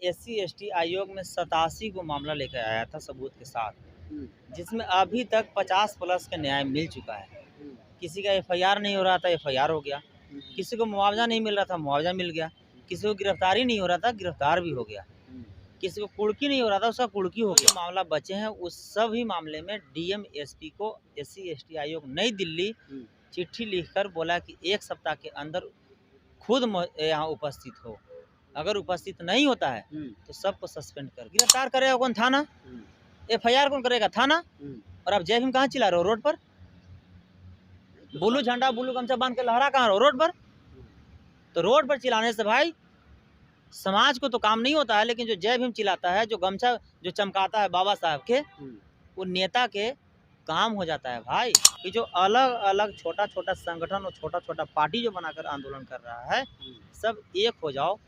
SC ST आयोग में 87 को मामला लेकर आया था सबूत के साथ, हुँ, जिसमें अभी तक 50 प्लस का न्याय मिल चुका है। हुँ, किसी का एफआईआर नहीं हो रहा था, एफआईआर हो गया। हुँ, किसी को मुआवजा नहीं मिल रहा था, मुआवजा मिल गया। किसी को गिरफ्तारी नहीं हो रहा था, गिरफ्तार भी हो गया। हुँ, किसी को कुर्की नहीं हो रहा था, उसका कुर्की हो गया। जो मामला बचे हैं उस सभी मामले में डीएम एसपी को एससी एसटी आयोग नई दिल्ली हुँ, चिट्ठी लिखकर बोला कि 1 सप्ताह के अंदर खुद यहाँ उपस्थित हो। अगर उपस्थित नहीं होता है हुँ, तो सबको सस्पेंड कर गिरफ्तार करेगा कौन? थाना। हुँ, एफआईआर कौन करेगा? थाना। हुँ। और आप जय भीम कहाँ चिल्ला रहे हो? रोड पर। ब्लू झंडा ब्लू गमछा बांध के लहरा कहाँ रहो? रोड पर। तो रोड पर चिल्लाने से भाई समाज को तो काम नहीं होता है, लेकिन जो जय भीम चिल्लाता है, जो गमछा जो चमकाता है बाबा साहब के, हुँ, वो नेता के काम हो जाता है भाई। कि जो अलग अलग छोटा छोटा संगठन और छोटा छोटा पार्टी जो बनाकर आंदोलन कर रहा है, हुँ, सब एक हो जाओ।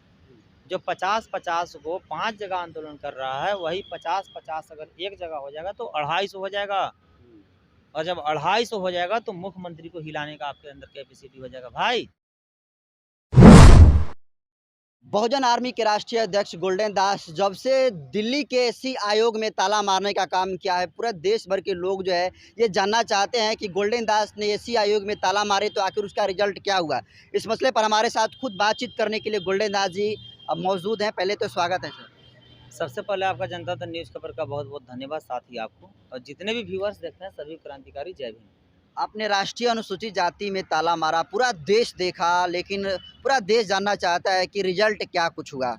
जो 50-50 को 5 जगह आंदोलन कर रहा है, वही 50-50 अगर एक जगह हो जाएगा तो 250 हो जाएगा। हुँ। और जब 250 हो जाएगा तो मुख्यमंत्री को हिलाने का आपके अंदर कैपेसिटी हो जाएगा भाई। बहुजन आर्मी के राष्ट्रीय अध्यक्ष गोल्डन दास जब से दिल्ली के एससी आयोग में ताला मारने का काम किया है, पूरे देश भर के लोग जो है ये जानना चाहते हैं कि गोल्डन दास ने एससी आयोग में ताला मारे तो आखिर उसका रिजल्ट क्या हुआ। इस मसले पर हमारे साथ खुद बातचीत करने के लिए गोल्डन दास जी अब मौजूद हैं। पहले तो स्वागत है सर। सबसे पहले आपका जनता दल न्यूज़ खबर का बहुत बहुत धन्यवाद, साथ ही आपको और जितने भी व्यूअर्स देखते हैं सभी क्रांतिकारी जय भीम। आपने राष्ट्रीय अनुसूचित जाति में ताला मारा, पूरा देश देखा, लेकिन पूरा देश जानना चाहता है कि रिजल्ट क्या कुछ हुआ।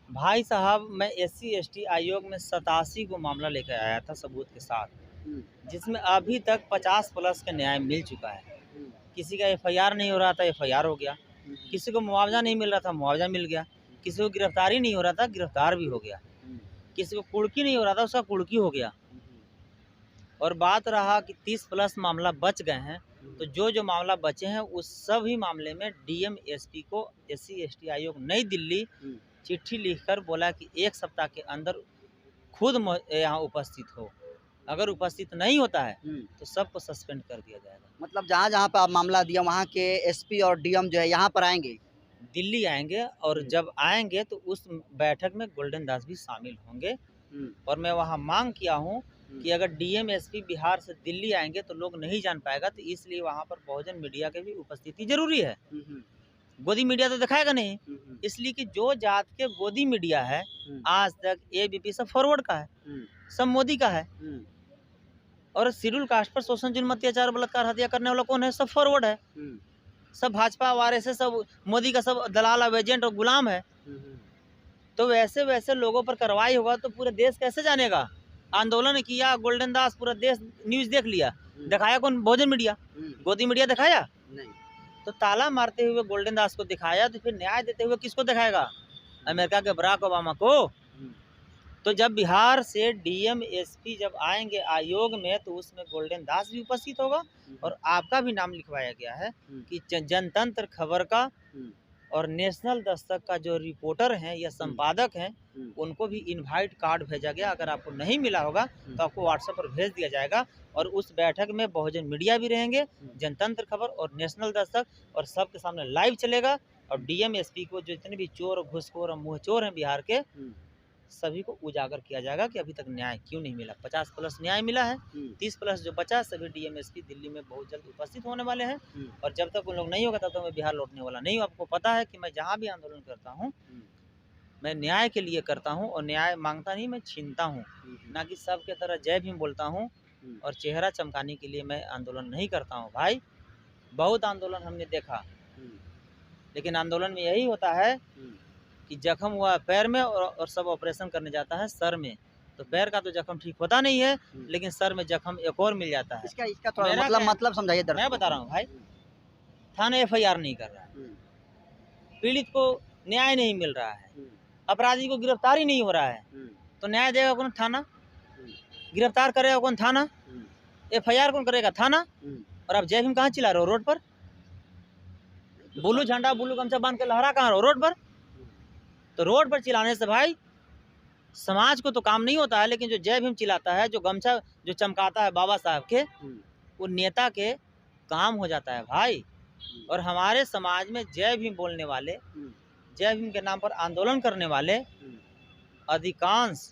भाई साहब, मैं एससी एसटी आयोग में 87 को मामला लेकर आया था सबूत के साथ, हम्म, जिसमें अभी तक 50 प्लस का न्याय मिल चुका है। हम्म, किसी का एफआईआर नहीं हो रहा था, एफआईआर हो गया। हम्म, किसी को मुआवजा नहीं मिल रहा था, मुआवजा मिल गया। किसी को गिरफ्तारी नहीं हो रहा था, गिरफ्तार भी हो गया। हम्म, किसी को कुर्की नहीं हो रहा था, उसका कुर्की हो गया। हम्म, और बात रहा कि 30 प्लस मामला बच गए हैं, तो जो मामला बचे हैं उस सभी मामले में डीएम एसपी को एससी एसटी आयोग नई दिल्ली हम्म, चिट्ठी लिखकर बोला कि 1 सप्ताह के अंदर खुद यहाँ उपस्थित हो। अगर उपस्थित नहीं होता है हम्म। तो सबको सस्पेंड कर दिया जाएगा। मतलब जहाँ-जहाँ पे आप मामला दिया वहाँ के एसपी और डीएम जो है यहाँ पर आएँगे? दिल्ली आएंगे और जब आएंगे तो उस बैठक में गोल्डन दास भी शामिल होंगे। हुँ, और मैं वहाँ मांग किया हूँ हुँ, कि अगर डीएम एसपी बिहार से दिल्ली आएंगे तो लोग नहीं जान पाएगा, तो इसलिए वहाँ पर बहुजन मीडिया की भी उपस्थिति जरूरी है। हुँ, हुँ, गोदी मीडिया तो दिखाएगा नहीं, हुँ, हुँ, इसलिए कि जो जात के गोदी मीडिया है, हुँ, आज तक एबीपी सब फॉरवर्ड का है, हुँ, सब मोदी का है। हुँ, और शेड्यूल कास्ट पर शोषण, जुल्म, अत्याचार, बलात्कार, हत्या करने वाला कौन है? सब फॉरवर्ड है। हुँ, सब भाजपा वाले से, सब मोदी का सब दलाल, अब एजेंट और गुलाम है। हुँ, तो वैसे वैसे लोगों पर कार्रवाई होगा तो पूरे देश कैसे जानेगा? आंदोलन किया गोल्डन दास, पूरा देश न्यूज़ देख लिया। दिखाया कौन? बहुजन मीडिया। हुँ, गोदी मीडिया दिखाया? नहीं। तो ताला मारते हुए गोल्डन दास को दिखाया, तो फिर न्याय देते हुए किसको दिखाएगा? अमेरिका के बराक ओबामा को। हुँ, तो जब बिहार से डीएम एसपी जब आएंगे आयोग में तो उसमें गोल्डन दास भी उपस्थित होगा और आपका भी नाम लिखवाया गया है हुँ, कि जनतंत्र खबर का हुँ, और नेशनल दस्तक का जो रिपोर्टर हैं या संपादक हैं, हुँ, उनको भी इनवाइट कार्ड भेजा गया। अगर आपको नहीं मिला होगा तो आपको व्हाट्सएप पर भेज दिया जाएगा। और उस बैठक में बहुजन मीडिया भी रहेंगे, जनतंत्र खबर और नेशनल दस्तक, और सबके सामने लाइव चलेगा। और डीएम एसपी को जो जितने भी चोर, घुसखोर और मुँहचोर हैं बिहार के, हुँ, सभी को उजागर किया जाएगा कि अभी तक न्याय क्यों नहीं मिला। 50 प्लस न्याय मिला है, हुँ, 30 प्लस जो बचा, सभी डीएम एसपी दिल्ली में बहुत जल्द उपस्थित होने वाले हैं। हुँ, और जब तक उन लोग नहीं होगा तब तक मैं बिहार लौटने वाला नहीं हूँ। आपको पता है कि मैं जहाँ भी आंदोलन करता हूँ, हुँ, मैं न्याय के लिए करता हूँ और न्याय मांगता नहीं, मैं छीनता हूँ। हुँ, ना कि सबके तरह जय भीम बोलता हूँ हुँ, और चेहरा चमकाने के लिए मैं आंदोलन नहीं करता हूँ भाई। बहुत आंदोलन हमने देखा, हुँ, लेकिन आंदोलन में यही होता है हुँ, कि जख्म हुआ पैर में और सब ऑपरेशन करने जाता है सर में। तो पैर का तो जख्म ठीक होता नहीं है, लेकिन सर में जख्म एक और मिल जाता है। इसका इसका थोड़ा मेरा मतलब क्या- मतलब समझाइए मैं दर्शकों बता को। रहा हूँ भाई, थाना एफआईआर नहीं कर रहा है, हुँ, पीड़ित को न्याय नहीं मिल रहा है, हुँ, अपराधी को गिरफ्तारी नहीं हो रहा है, हुँ, तो न्याय देगा कौन? थाना। हुँ, गिरफ्तार करेगा कौन? थाना। हुँ, एफआईआर कौन करेगा? थाना। हुँ, और आप जय भीम कहाँ चिल्ला रहे हो? रोड पर। ब्लू झंडा ब्लू गमछा बांध के लहरा कहाँ रहो? रोड पर। तो रोड पर चिल्लाने से भाई समाज को तो काम नहीं होता है, लेकिन जो जय भीम चिल्लाता है, जो गमछा जो चमकाता है बाबा साहब के, हुँ, वो नेता के काम हो जाता है भाई। और हमारे समाज में जय भीम बोलने वाले, हुँ, जय भीम के नाम पर आंदोलन करने वाले हुँ, अधिकांश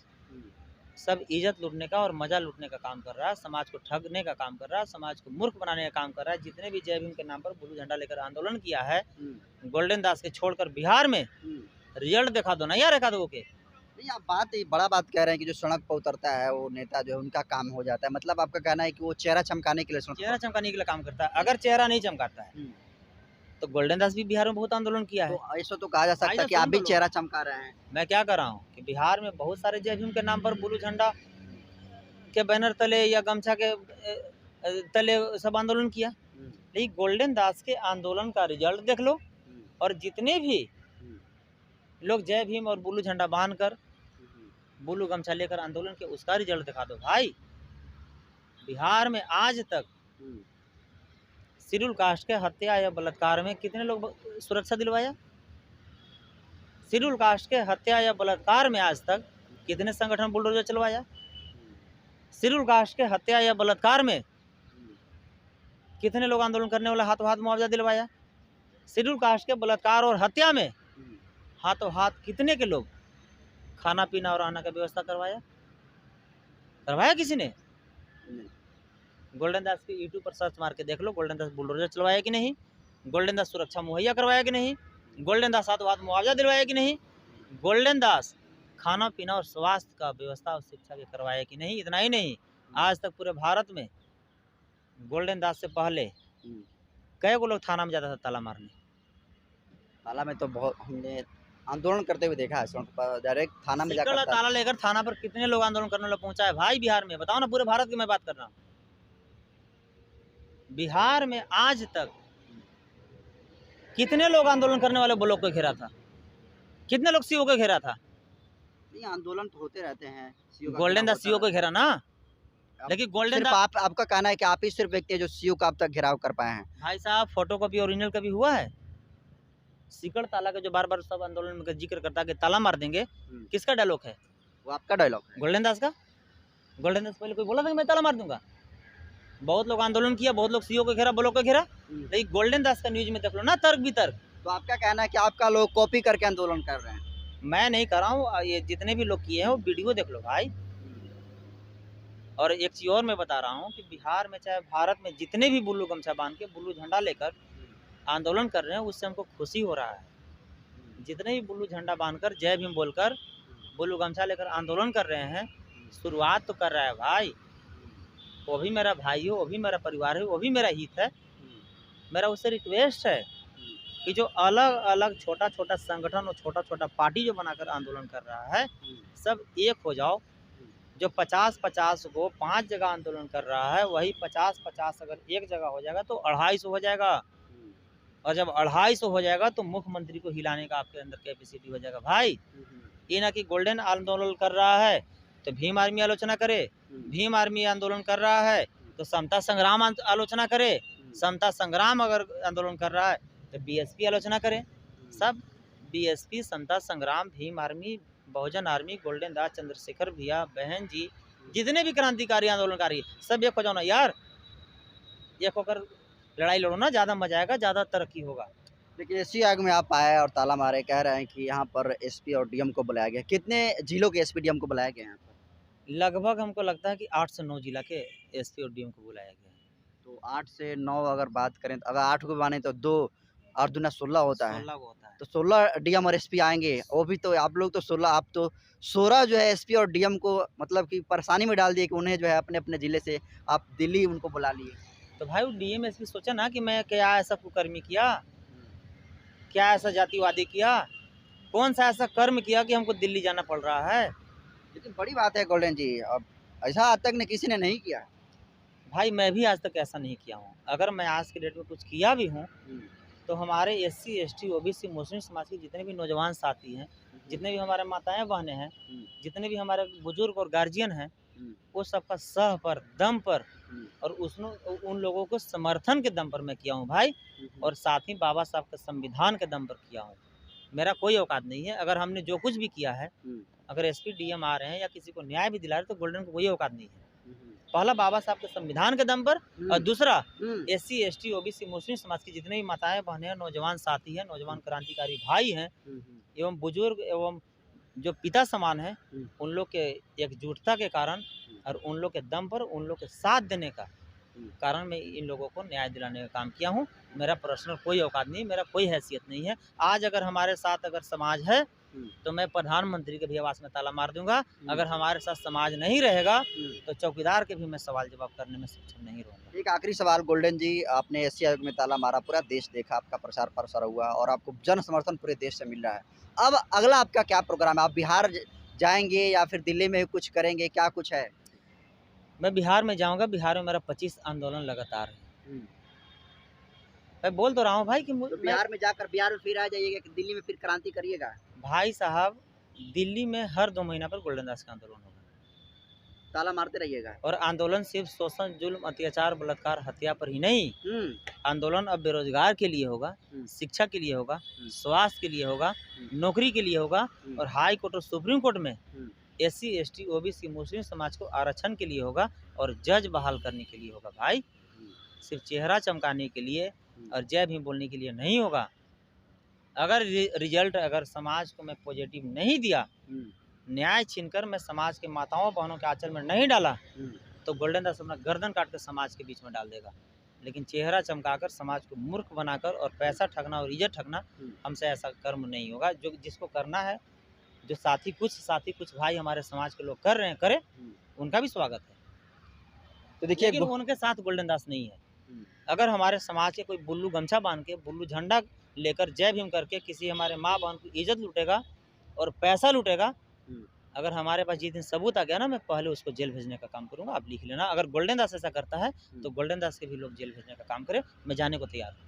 सब इज्जत लूटने का और मजा लूटने का काम कर रहा है, समाज को ठगने का काम कर रहा है, समाज को मूर्ख बनाने का काम कर रहा है। जितने भी जय भीम के नाम पर ब्लू झंडा लेकर आंदोलन किया है, गोल्डन दास के छोड़कर बिहार में रिजल्ट दिखा दो ना यार, एक आधो के। नहीं, आप बड़ा बात कह रहे हैं कि जो सड़क पर उतरता है वो नेता जो है उनका काम हो जाता है, मतलब आपका कहना है कि वो चेहरा चमकाने के लिए चेहरा चमकाने के लिए काम करता है। अगर चेहरा नहीं चमकाता है तो गोल्डन दास भी बिहार में बहुत आंदोलन किया है। तो ऐसा तो कहा जा सकता है कि आप भी चेहरा चमका रहे हैं। मैं क्या कर रहा हूँ कि बिहार में बहुत सारे जय भीम के नाम पर ब्लू झंडा के बैनर तले या गमछा के तले सब आंदोलन किया, लेकिन गोल्डन दास के आंदोलन का रिजल्ट देख लो। और जितने भी लोग जय भीम और ब्लू झंडा बांधकर ब्लू गमछा लेकर आंदोलन किया, उसका रिजल्ट दिखा दो भाई। बिहार में आज तक शेड्यूल कास्ट के हत्या या बलात्कार में कितने लोग सुरक्षा दिलवाया? शेड्यूल कास्ट के हत्या या बलात्कार में आज तक कितने संगठन बुलडोजर चलवाया? शेड्यूल कास्ट के हत्या या बलात्कार में कितने लोग आंदोलन करने वाला हाथों हाथ मुआवजा दिलवाया? शेड्यूल कास्ट के बलात्कार और हत्या में हाथों हाथ कितने के लोग खाना पीना और रहने का व्यवस्था करवाया? करवाया किसी ने? गोल्डन दास के यूट्यूब पर सर्च मार के देख लो, गोल्डन दास बुलडोजर चलवाया कि नहीं, गोल्डन दास सुरक्षा मुहैया करवाया कि नहीं, गोल्डन दास हाथों हाथ मुआवजा दिलवाया कि नहीं, गोल्डन दास खाना पीना और स्वास्थ्य का व्यवस्था और शिक्षा के करवाया कि नहीं। इतना ही नहीं, आज तक पूरे भारत में गोल्डन दास से पहले कई को लोग थाना में जाता था ताला मारने? ताला में तो बहुत हमने आंदोलन करते हुए देखा है, सड़क पर डायरेक्ट थाना में जाकर ताला लेकर थाना पर कितने लोग आंदोलन करने वाले पहुंचा है भाई बिहार में? बताओ ना, पूरे भारत की मैं बात कर रहा हूँ। बिहार में आज तक कितने लोग आंदोलन करने वाले ब्लॉक को घेरा था? कितने लोग सीओ को घेरा था? नहीं, आंदोलन तो होते रहते हैं। गोल्डन दास सीओ को घेरा ना, लेकिन गोल्डन दास आपका कहना है कि आप ही सिर्फ व्यक्ति है जो सीओ का अब तक घेराव कर पाए हैं? भाई साहब, फोटोकॉपी ओरिजिनल कभी हुआ है? सीकड़ ताला का जो बार बार सब आंदोलन में जिक्र करता है कि ताला मार देंगे, किसका डायलॉग है? वो आपका डायलॉग है? गोल्डन दास का। गोल्डन दास पहले कोई बोला था कि मैं ताला मार दूंगा? बहुत लोग आंदोलन किया, बहुत लोग सीओ को घेरा, ब्लॉक को घेरा, लेकिन गोल्डन दास का न्यूज में देख लो ना, तर्क वितर्क। तो आपका कहना है कि आपका लोग कॉपी करके आंदोलन कर रहे हैं? मैं नहीं कर रहा हूँ, ये जितने भी लोग किए हैं वो वीडियो देख लो भाई। और एक चीज और मैं बता रहा हूँ कि बिहार में चाहे भारत में जितने भी ब्लू गमछा बांध के ब्लू झंडा लेकर आंदोलन कर रहे हैं, उससे हमको खुशी हो रहा है। जितने भी ब्लू झंडा बांधकर जय भीम बोलकर ब्लू गमछा लेकर आंदोलन कर रहे हैं, शुरुआत तो कर रहा है भाई। वो भी मेरा भाई हो, वो भी मेरा परिवार है, वो भी मेरा हित है। मेरा उससे रिक्वेस्ट है कि जो अलग अलग छोटा छोटा संगठन और छोटा छोटा पार्टी जो बनाकर आंदोलन कर रहा है, सब एक हो जाओ। जो 50-50 को 5 जगह आंदोलन कर रहा है, वही 50-50 अगर एक जगह हो जाएगा तो 250 हो जाएगा। और जब 250 हो जाएगा तो मुख्यमंत्री को हिलाने का आपके अंदर कैपेसिटी हो जाएगा भाई। ये ना कि गोल्डन आंदोलन कर रहा है तो भीम आर्मी आलोचना करे, भीम आर्मी आंदोलन कर रहा है तो समता संग्राम आलोचना करे, समता संग्राम अगर आंदोलन कर रहा है तो बीएसपी आलोचना करे। सब बीएसपी, समता संग्राम, भीम आर्मी, बहुजन आर्मी, गोल्डन दास, चंद्रशेखर भैया, बहन जी, जितने भी क्रांतिकारी आंदोलनकारी सब एक हो जाओ ना यार। एक होकर लड़ाई लड़ो ना, ज़्यादा मजा आएगा, ज़्यादा तरक्की होगा। लेकिन एसपी आयोग में आप आए और ताला मारे, कह रहे हैं कि यहाँ पर एसपी और डीएम को बुलाया गया। कितने जिलों के एसपी डीएम को बुलाया गया यहाँ पर? लगभग हमको लगता है कि 8 से 9 जिला के एसपी और डीएम को बुलाया गया है। तो 8 से 9 अगर बात करें तो अगर 8 को माने तो 2 और 2 16 होता है। 16 होता है। तो 16 डीएम और एसपी आएंगे, वो भी तो आप लोग तो 16, आप तो 16 जो है एसपी और डीएम को मतलब कि परेशानी में डाल दिए कि उन्हें जो है अपने अपने जिले से आप दिल्ली उनको बुला लिए। तो भाई वो डीएम एसपी सोचा ना कि मैं क्या ऐसा कुकर्मी किया, क्या ऐसा जातिवादी किया, कौन सा ऐसा कर्म किया कि हमको दिल्ली जाना पड़ रहा है। लेकिन बड़ी बात है गोल्डन जी, अब ऐसा आज तक ने किसी ने नहीं किया भाई। मैं भी आज तक ऐसा नहीं किया हूँ। अगर मैं आज के डेट में कुछ किया भी हूँ तो हमारे SC ST OBC मुस्लिम समाज के जितने भी नौजवान साथी हैं, जितने भी हमारे माताएं बहनें हैं, जितने भी हमारे बुजुर्ग और गार्जियन हैं, वो सबका सह पर, दम पर और उन लोगों को समर्थन के दम पर मैं किया हूँ भाई। और साथ ही बाबा साहब के संविधान के दम पर किया हूँ। मेरा कोई औकात नहीं है। अगर हमने जो कुछ भी किया है, अगर SP DM आ रहे हैं या किसी को न्याय भी दिला रहे हैं, तो गोल्डन को कोई औकात नहीं है। पहला बाबा साहब के संविधान के दम पर, और दूसरा SC ST OBC मुस्लिम समाज की जितने भी माताएं बहनें, नौजवान साथी हैं, नौजवान क्रांतिकारी भाई हैं, एवं बुजुर्ग एवं जो पिता समान है, उन लोग के एकजुटता के कारण और उन लोग के दम पर उन लोग के साथ देने का कारण मैं इन लोगों को न्याय दिलाने का काम किया हूँ। मेरा पर्सनल कोई औकात नहीं, मेरा कोई हैसियत नहीं है। आज अगर हमारे साथ अगर समाज है तो मैं प्रधानमंत्री के भी आवास में ताला मार दूंगा। अगर हमारे साथ समाज नहीं रहेगा तो चौकीदार के भी मैं सवाल जवाब करने में सक्षम नहीं रहूँगा। एक आखिरी सवाल गोल्डन जी, आपने एससी आयोग में ताला मारा, पूरा देश देखा, आपका प्रचार प्रसार हुआ और आपको जन समर्थन पूरे देश से मिल रहा है। अब अगला आपका क्या प्रोग्राम है? आप बिहार जाएंगे या फिर दिल्ली में कुछ करेंगे, क्या कुछ है? मैं बिहार में जाऊंगा। बिहार में मेरा 25 आंदोलन लगातार है। मैं बोल तो रहा हूँ भाई कि तो बिहार में जाकर बिहार में फिर आ जाइएगा कि दिल्ली में फिर क्रांति करिएगा? भाई साहब, दिल्ली में हर 2 महीना पर गोल्डन दास का आंदोलन होगा। ताला मारते रहिएगा। और आंदोलन सिर्फ शोषण, जुल्म, अत्याचार, बलात्कार, हत्या पर ही नहीं, आंदोलन अब बेरोजगार के लिए होगा, शिक्षा के लिए होगा, स्वास्थ्य के लिए होगा, नौकरी के लिए होगा और हाई कोर्ट और सुप्रीम कोर्ट में SC, ST, OBC, मुस्लिम समाज को आरक्षण के लिए होगा और जज बहाल करने के लिए होगा। भाई सिर्फ चेहरा चमकाने के लिए और जय भीम बोलने के लिए नहीं होगा। अगर रिजल्ट अगर समाज को मैं पॉजिटिव नहीं दिया, न्याय छीनकर मैं समाज के माताओं बहनों के आंचल में नहीं डाला तो गोल्डन दास अपना गर्दन काट कर समाज के बीच में डाल देगा। लेकिन चेहरा चमकाकर समाज को मूर्ख बनाकर और पैसा ठगना और इज्जत ठगना, हमसे ऐसा कर्म नहीं होगा। जो जिसको करना है, जो साथी कुछ भाई हमारे समाज के लोग कर रहे हैं, करे, उनका भी स्वागत है। तो देखिए, लेकिन उनके साथ गोल्डन दास नहीं है। अगर हमारे समाज के कोई बुल्लू गमछा बांध के, बुल्लू झंडा लेकर जय भीम करके किसी हमारे माँ बहन की इज्जत लूटेगा और पैसा लूटेगा, अगर हमारे पास जिस दिन सबूत आ गया ना, मैं पहले उसको जेल भेजने का काम करूंगा। आप लिख लेना। अगर गोल्डन दास ऐसा करता है तो गोल्डन दास के भी लोग जेल भेजने का काम करें। मैं जाने को तैयार हूँ।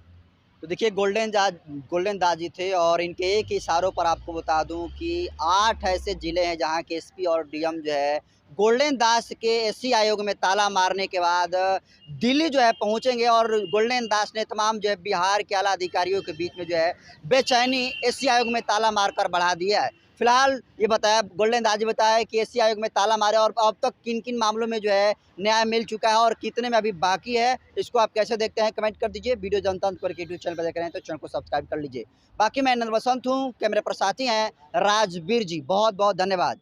तो देखिए, गोल्डन दास जी थे और इनके एक इशारों पर आपको बता दूं कि 8 ऐसे ज़िले हैं जहां के SP और DM जो है गोल्डन दास के SC आयोग में ताला मारने के बाद दिल्ली जो है पहुंचेंगे और गोल्डन दास ने तमाम जो है बिहार के आला अधिकारियों के बीच में जो है बेचैनी SC आयोग में ताला मारकर बढ़ा दिया है। फिलहाल ये बताया गोल्डन दास जी बताया कि SC आयोग में ताला मारे और अब तक किन किन मामलों में जो है न्याय मिल चुका है और कितने में अभी बाकी है, इसको आप कैसे देखते हैं कमेंट कर दीजिए। वीडियो जनतंत्र के यूट्यूब चैनल पर देख रहे हैं तो चैनल को सब्सक्राइब कर लीजिए। बाकी मैं नंद बसंत हूँ, कैमरे पर साथी हैं राजवीर जी। बहुत बहुत धन्यवाद।